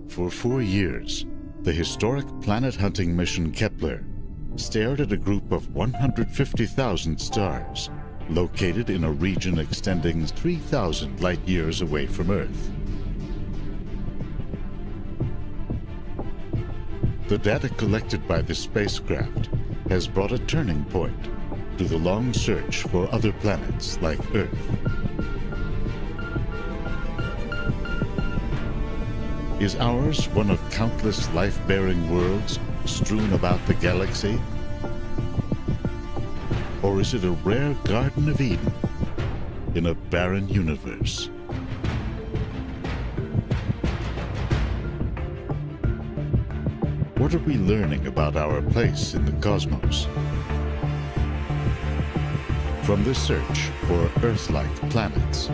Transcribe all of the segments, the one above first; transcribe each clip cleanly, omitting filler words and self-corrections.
For 4 years, the historic planet-hunting mission Kepler stared at a group of 150,000 stars located in a region extending 3,000 light-years away from Earth. The data collected by the spacecraft has brought a turning point to the long search for other planets like Earth. Is ours one of countless life-bearing worlds strewn about the galaxy? Or is it a rare Garden of Eden in a barren universe? What are we learning about our place in the cosmos? From the search for Earth-like planets.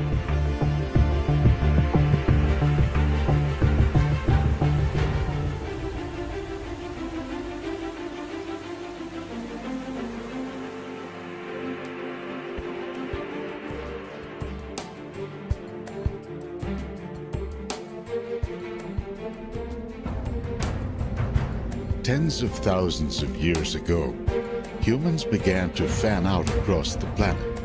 Tens of thousands of years ago, humans began to fan out across the planet,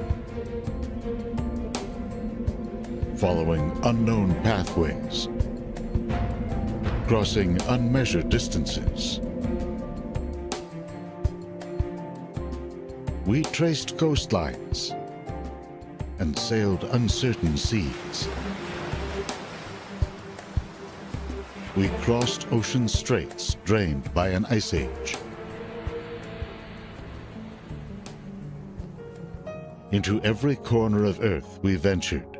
following unknown pathways, crossing unmeasured distances. We traced coastlines and sailed uncertain seas. We crossed ocean straits drained by an ice age. Into every corner of Earth we ventured,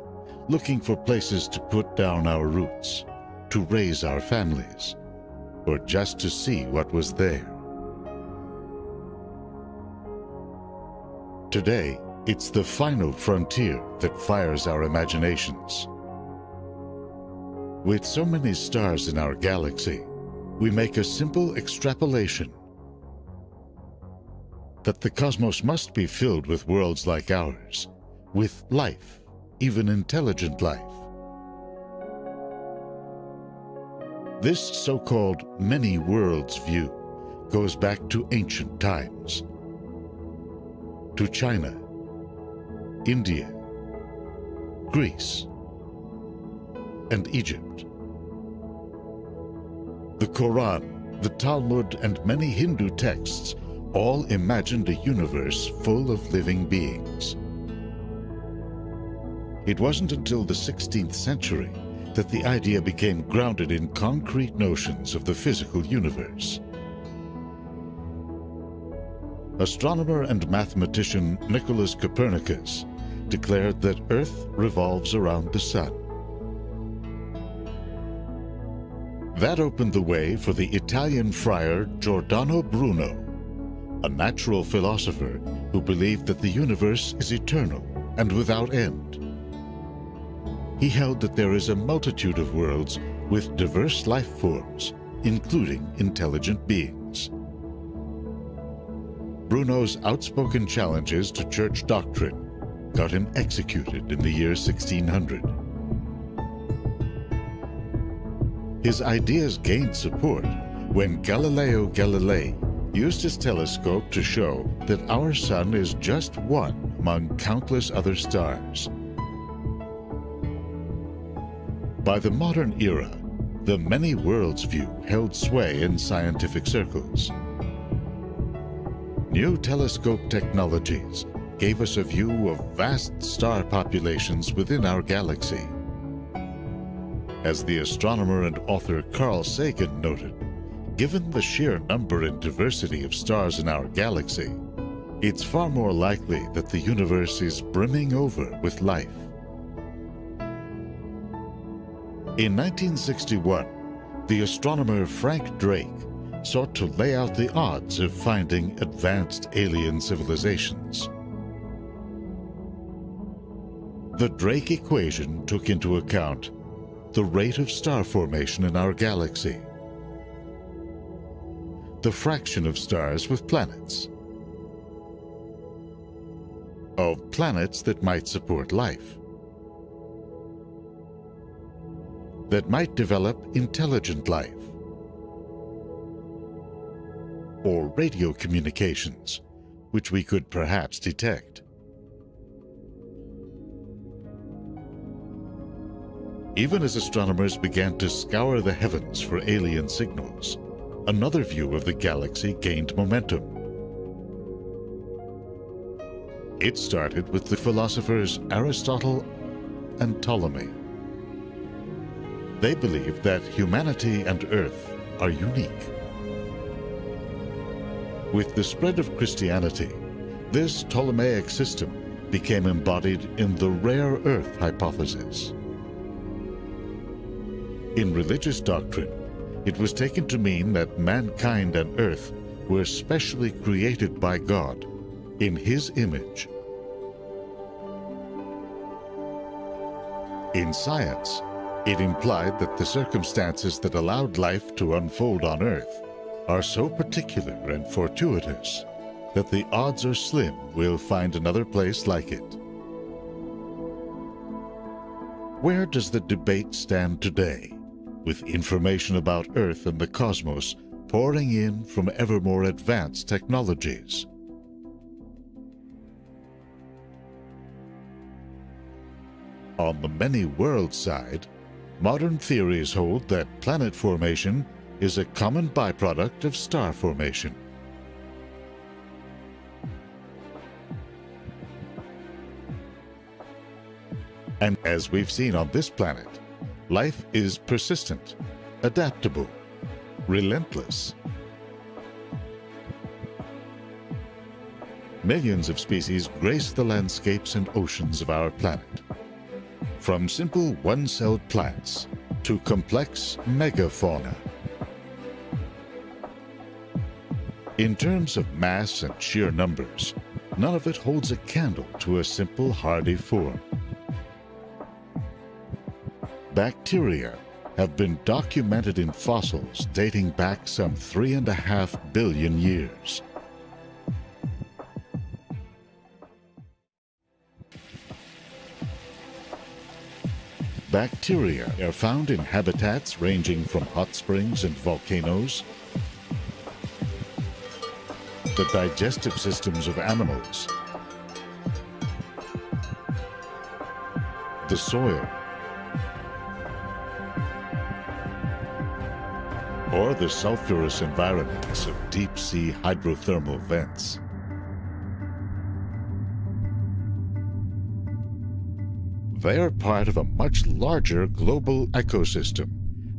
looking for places to put down our roots, to raise our families, or just to see what was there. Today, it's the final frontier that fires our imaginations. With so many stars in our galaxy, we make a simple extrapolation that the cosmos must be filled with worlds like ours, with life, even intelligent life. This so-called many worlds view goes back to ancient times, to China, India, Greece, and Egypt. The Quran, the Talmud, and many Hindu texts all imagined a universe full of living beings. It wasn't until the 16th century that the idea became grounded in concrete notions of the physical universe. Astronomer and mathematician Nicholas Copernicus declared that Earth revolves around the sun. That opened the way for the Italian friar Giordano Bruno, a natural philosopher who believed that the universe is eternal and without end. He held that there is a multitude of worlds with diverse life forms, including intelligent beings. Bruno's outspoken challenges to church doctrine got him executed in the year 1600. His ideas gained support when Galileo Galilei used his telescope to show that our sun is just one among countless other stars. By the modern era, the many worlds view held sway in scientific circles. New telescope technologies gave us a view of vast star populations within our galaxy. As the astronomer and author Carl Sagan noted, given the sheer number and diversity of stars in our galaxy, it's far more likely that the universe is brimming over with life. In 1961, the astronomer Frank Drake sought to lay out the odds of finding advanced alien civilizations. The Drake equation took into account the rate of star formation in our galaxy, the fraction of stars with planets, of planets that might support life, that might develop intelligent life, or radio communications, which we could perhaps detect. Even as astronomers began to scour the heavens for alien signals, another view of the galaxy gained momentum. It started with the philosophers Aristotle and Ptolemy. They believed that humanity and Earth are unique. With the spread of Christianity, this Ptolemaic system became embodied in the rare Earth hypothesis. In religious doctrine, it was taken to mean that mankind and Earth were specially created by God in His image. In science, it implied that the circumstances that allowed life to unfold on Earth are so particular and fortuitous that the odds are slim we'll find another place like it. Where does the debate stand today, with information about Earth and the cosmos pouring in from ever more advanced technologies? On the many-world side, modern theories hold that planet formation is a common byproduct of star formation. And as we've seen on this planet, life is persistent, adaptable, relentless. Millions of species grace the landscapes and oceans of our planet. From simple one-celled plants to complex megafauna. In terms of mass and sheer numbers, none of it holds a candle to a simple hardy form. Bacteria have been documented in fossils dating back some 3.5 billion years. Bacteria are found in habitats ranging from hot springs and volcanoes, the digestive systems of animals, the soil, or the sulfurous environments of deep-sea hydrothermal vents. They are part of a much larger global ecosystem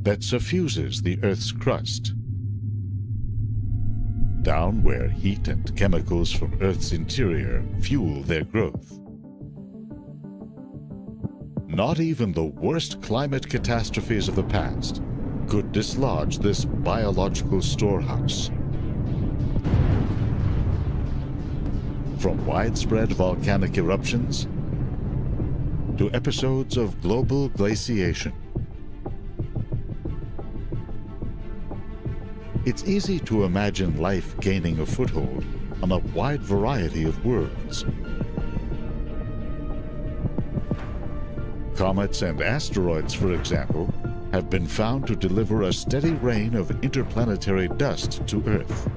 that suffuses the Earth's crust. Down where heat and chemicals from Earth's interior fuel their growth. Not even the worst climate catastrophes of the past could dislodge this biological storehouse. From widespread volcanic eruptions to episodes of global glaciation. It's easy to imagine life gaining a foothold on a wide variety of worlds. Comets and asteroids, for example, have been found to deliver a steady rain of interplanetary dust to Earth,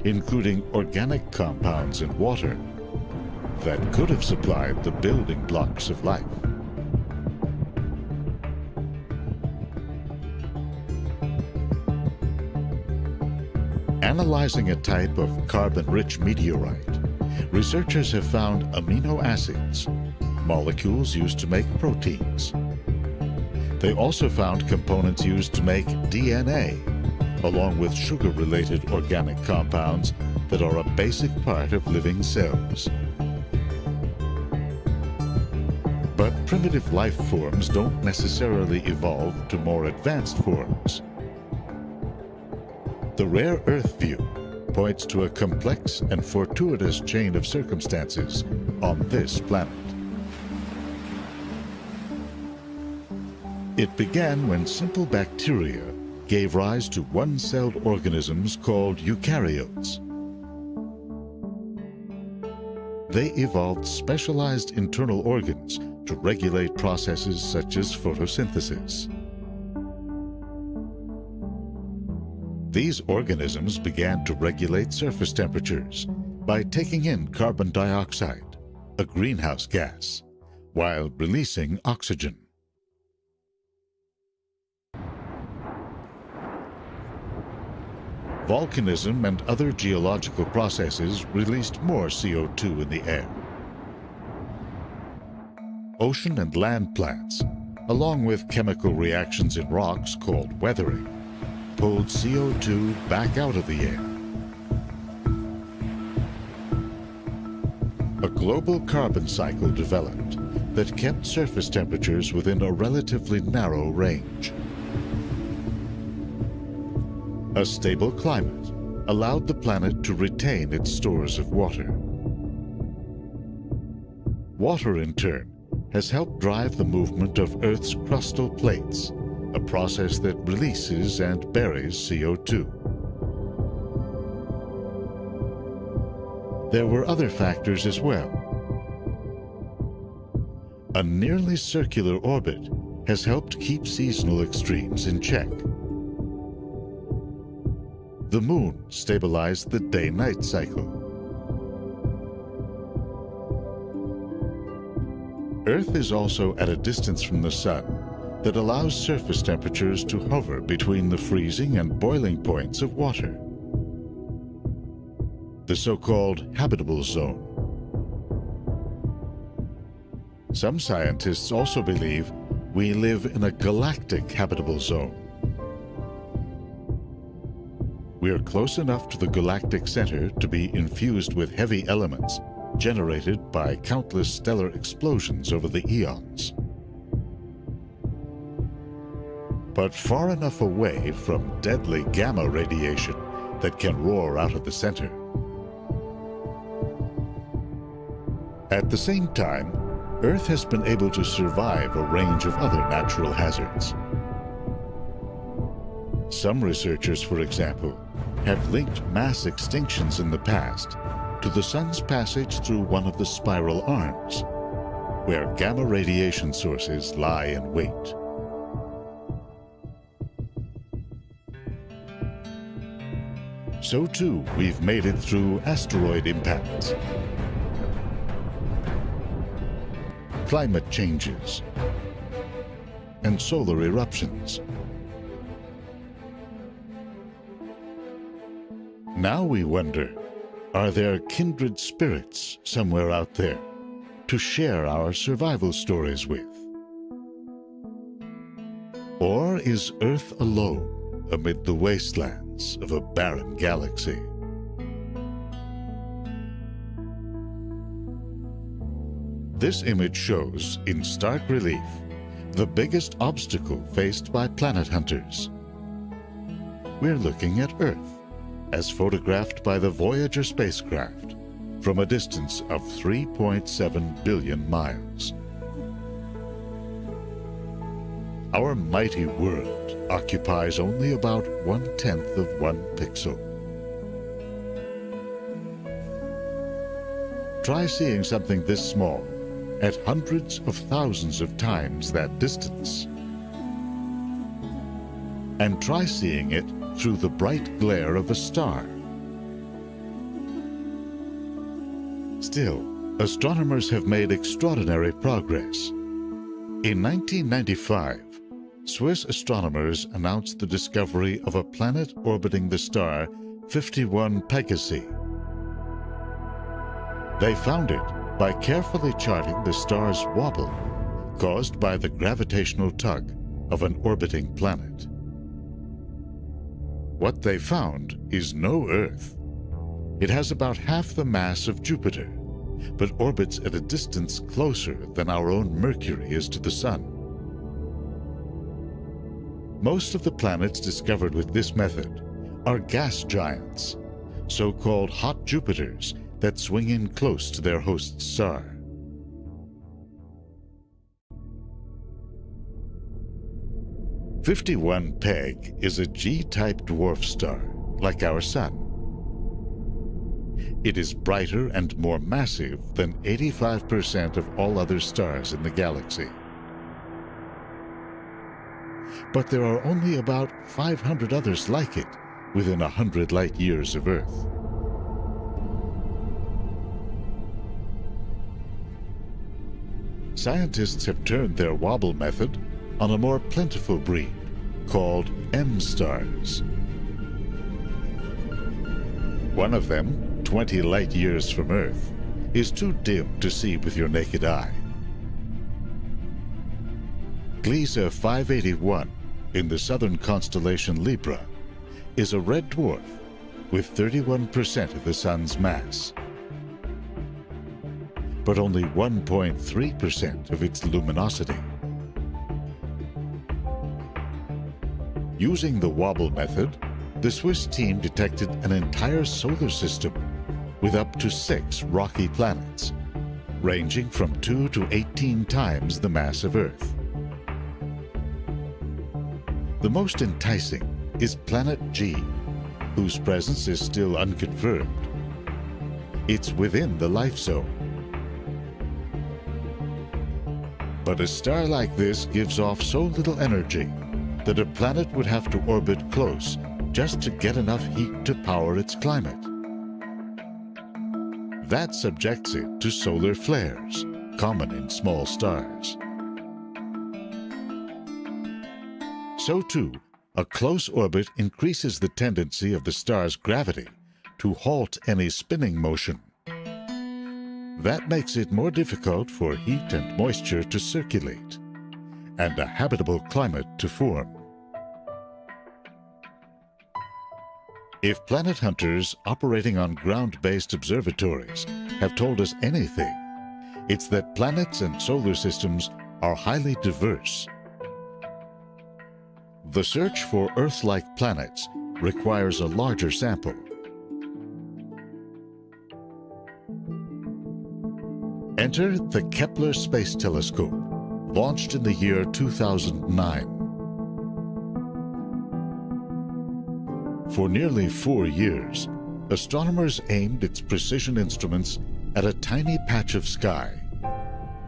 including organic compounds and water that could have supplied the building blocks of life. Analyzing a type of carbon-rich meteorite, researchers have found amino acids, molecules used to make proteins. They also found components used to make DNA, along with sugar-related organic compounds that are a basic part of living cells. But primitive life forms don't necessarily evolve to more advanced forms. The rare Earth view points to a complex and fortuitous chain of circumstances on this planet. It began when simple bacteria gave rise to one-celled organisms called eukaryotes. They evolved specialized internal organs to regulate processes such as photosynthesis. These organisms began to regulate surface temperatures by taking in carbon dioxide, a greenhouse gas, while releasing oxygen. Volcanism and other geological processes released more CO2 in the air. Ocean and land plants, along with chemical reactions in rocks called weathering, pulled CO2 back out of the air. A global carbon cycle developed that kept surface temperatures within a relatively narrow range. A stable climate allowed the planet to retain its stores of water. Water, in turn, has helped drive the movement of Earth's crustal plates, a process that releases and buries CO2. There were other factors as well. A nearly circular orbit has helped keep seasonal extremes in check. The Moon stabilized the day-night cycle. Earth is also at a distance from the Sun that allows surface temperatures to hover between the freezing and boiling points of water, the so-called habitable zone. Some scientists also believe we live in a galactic habitable zone. We are close enough to the galactic center to be infused with heavy elements generated by countless stellar explosions over the eons, but far enough away from deadly gamma radiation that can roar out of the center. At the same time, Earth has been able to survive a range of other natural hazards. Some researchers, for example, have linked mass extinctions in the past to the Sun's passage through one of the spiral arms, where gamma radiation sources lie in wait. So too, we've made it through asteroid impacts, climate changes, and solar eruptions. Now we wonder, are there kindred spirits somewhere out there to share our survival stories with? Or is Earth alone amid the wastelands of a barren galaxy? This image shows, in stark relief, the biggest obstacle faced by planet hunters. We're looking at Earth, as photographed by the Voyager spacecraft from a distance of 3.7 billion miles. Our mighty world occupies only about 1/10 of 1 pixel. Try seeing something this small at hundreds of thousands of times that distance. And try seeing it through the bright glare of a star. Still, astronomers have made extraordinary progress. In 1995, Swiss astronomers announced the discovery of a planet orbiting the star 51 Pegasi. They found it by carefully charting the star's wobble caused by the gravitational tug of an orbiting planet. What they found is no Earth. It has about half the mass of Jupiter, but orbits at a distance closer than our own Mercury is to the Sun. Most of the planets discovered with this method are gas giants, so-called hot Jupiters that swing in close to their host star. "51 Peg is a G-type dwarf star, like our Sun. It is brighter and more massive than 85% of all other stars in the galaxy. But there are only about 500 others like it within 100 light years of Earth. Scientists have turned their wobble method on a more plentiful breed called M-stars. One of them, 20 light years from Earth, is too dim to see with your naked eye. Gliese 581 in the southern constellation Libra is a red dwarf with 31% of the Sun's mass, but only 1.3% of its luminosity. Using the wobble method, the Swiss team detected an entire solar system with up to 6 rocky planets, ranging from 2 to 18 times the mass of Earth. The most enticing is Planet G, whose presence is still unconfirmed. It's within the life zone. But a star like this gives off so little energy that a planet would have to orbit close just to get enough heat to power its climate. That subjects it to solar flares, common in small stars. So too, a close orbit increases the tendency of the star's gravity to halt any spinning motion. That makes it more difficult for heat and moisture to circulate, and a habitable climate to form. If planet hunters operating on ground-based observatories have told us anything, it's that planets and solar systems are highly diverse. The search for Earth-like planets requires a larger sample. Enter the Kepler Space Telescope, launched in the year 2009. For nearly 4 years, astronomers aimed its precision instruments at a tiny patch of sky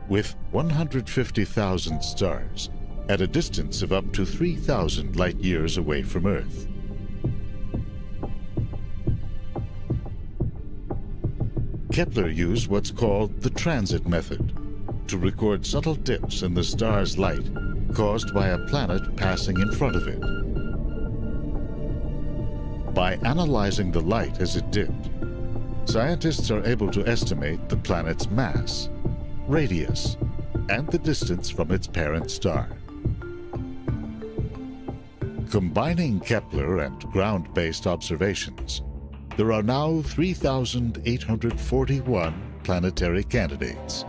with 150,000 stars at a distance of up to 3,000 light years away from Earth. Kepler used what's called the transit method to record subtle dips in the star's light caused by a planet passing in front of it. By analyzing the light as it dipped, scientists are able to estimate the planet's mass, radius, and the distance from its parent star. Combining Kepler and ground-based observations, there are now 3,841 planetary candidates.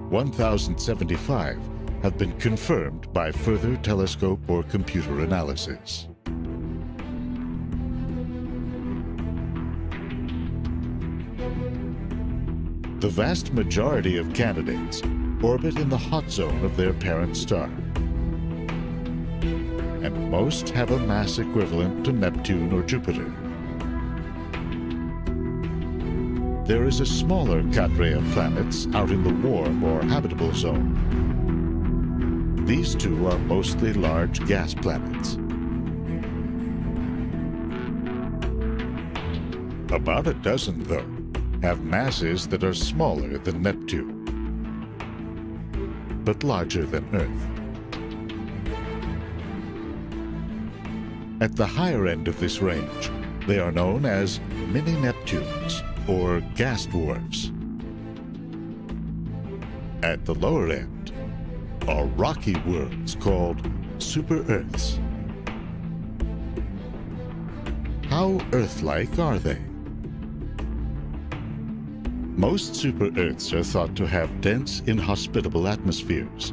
1,075 have been confirmed by further telescope or computer analysis. The vast majority of candidates orbit in the hot zone of their parent star, and most have a mass equivalent to Neptune or Jupiter. There is a smaller cadre of planets out in the warm or habitable zone. These two are mostly large gas planets. About a dozen, though, have masses that are smaller than Neptune, but larger than Earth. At the higher end of this range, they are known as mini-Neptunes, or gas dwarfs. At the lower end are rocky worlds called super-Earths. How Earth-like are they? Most super-Earths are thought to have dense, inhospitable atmospheres.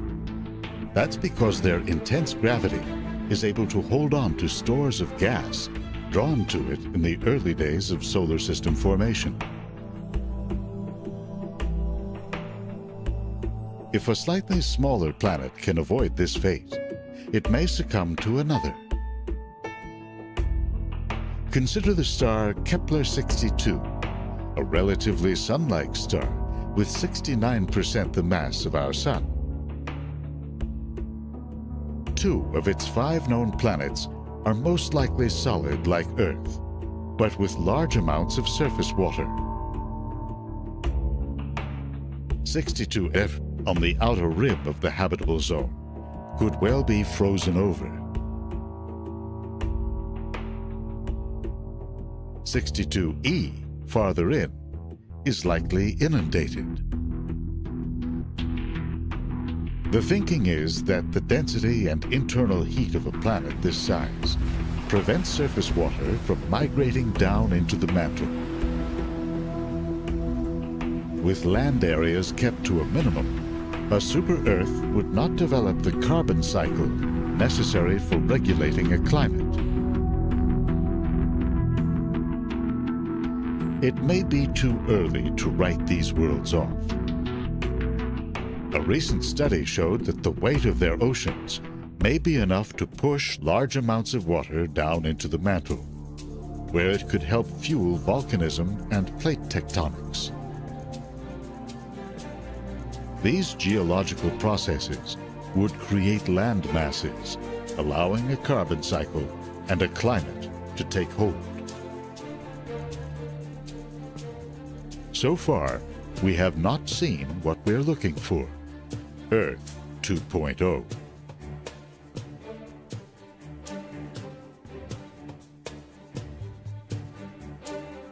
That's because their intense gravity is able to hold on to stores of gas drawn to it in the early days of solar system formation. If a slightly smaller planet can avoid this fate, it may succumb to another. Consider the star Kepler-62, a relatively Sun-like star with 69% the mass of our Sun. 2 of its 5 known planets are most likely solid like Earth, but with large amounts of surface water. 62F on the outer rim of the habitable zone could well be frozen over. 62E, farther in, is likely inundated. The thinking is that the density and internal heat of a planet this size prevents surface water from migrating down into the mantle. With land areas kept to a minimum, a super-Earth would not develop the carbon cycle necessary for regulating a climate. It may be too early to write these worlds off. A recent study showed that the weight of their oceans may be enough to push large amounts of water down into the mantle, where it could help fuel volcanism and plate tectonics. These geological processes would create land masses, allowing a carbon cycle and a climate to take hold. So far, we have not seen what we're looking for: Earth 2.0.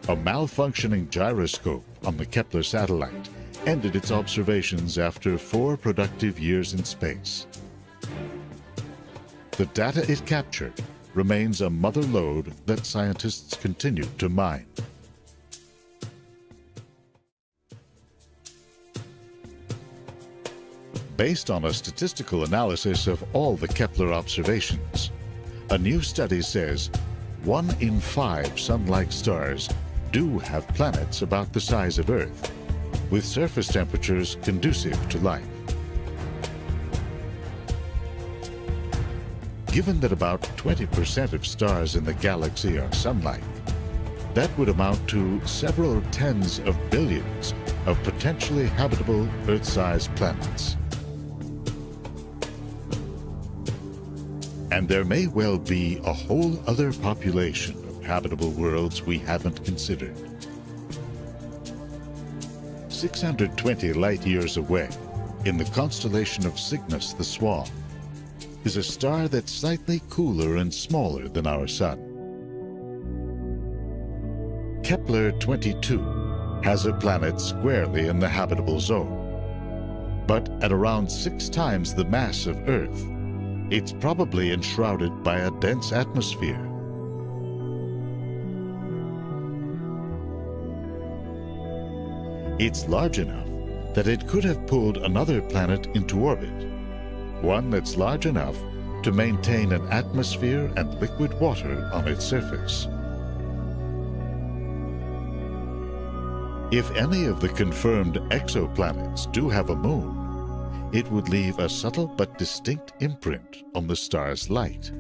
A malfunctioning gyroscope on the Kepler satellite ended its observations after 4 productive years in space. The data it captured remains a mother lode that scientists continue to mine. Based on a statistical analysis of all the Kepler observations, a new study says 1 in 5 Sun-like stars do have planets about the size of Earth, with surface temperatures conducive to life. Given that about 20% of stars in the galaxy are Sun-like, that would amount to several tens of billions of potentially habitable Earth-sized planets. And there may well be a whole other population of habitable worlds we haven't considered. 620 light-years away, in the constellation of Cygnus the Swan, is a star that's slightly cooler and smaller than our Sun. Kepler-22 has a planet squarely in the habitable zone, but at around 6 times the mass of Earth, it's probably enshrouded by a dense atmosphere. It's large enough that it could have pulled another planet into orbit, one that's large enough to maintain an atmosphere and liquid water on its surface. If any of the confirmed exoplanets do have a moon, it would leave a subtle but distinct imprint on the star's light.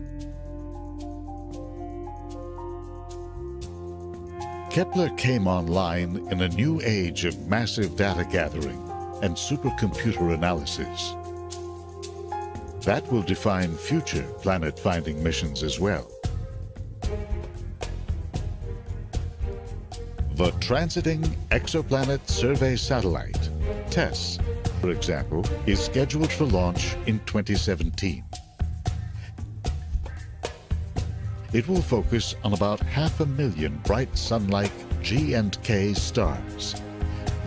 Kepler came online in a new age of massive data gathering and supercomputer analysis. That will define future planet-finding missions as well. The Transiting Exoplanet Survey Satellite, TESS, for example, is scheduled for launch in 2017. It will focus on about 500,000 bright sun-like G and K stars,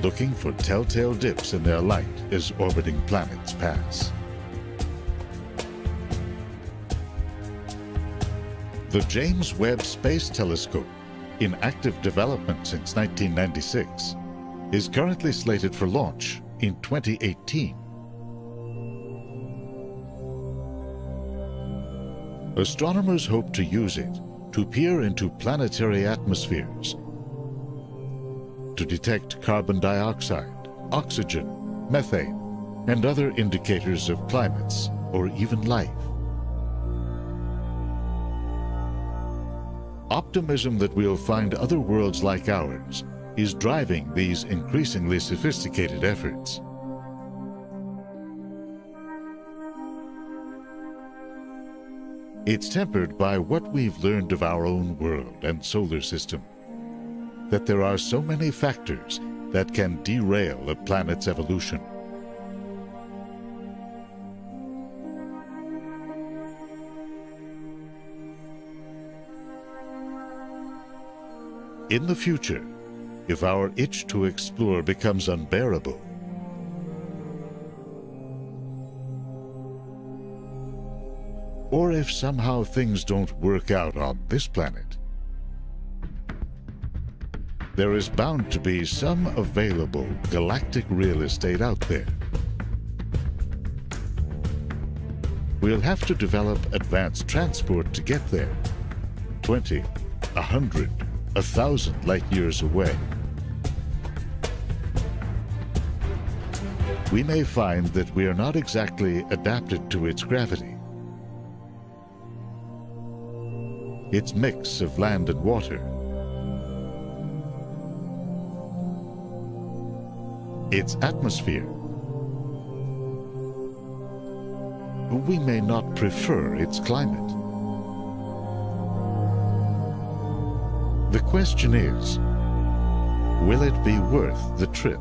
looking for telltale dips in their light as orbiting planets pass. The James Webb Space Telescope, in active development since 1996, is currently slated for launch in 2018. Astronomers hope to use it to peer into planetary atmospheres, to detect carbon dioxide, oxygen, methane, and other indicators of climates or even life. Optimism that we'll find other worlds like ours is driving these increasingly sophisticated efforts. It's tempered by what we've learned of our own world and solar system, that there are so many factors that can derail a planet's evolution. In the future, if our itch to explore becomes unbearable, or if somehow things don't work out on this planet, there is bound to be some available galactic real estate out there. We'll have to develop advanced transport to get there, 20, 100, 1,000 light years away. We may find that we are not exactly adapted to its gravity. Its mix of land and water, its atmosphere. We may not prefer its climate. The question is, will it be worth the trip?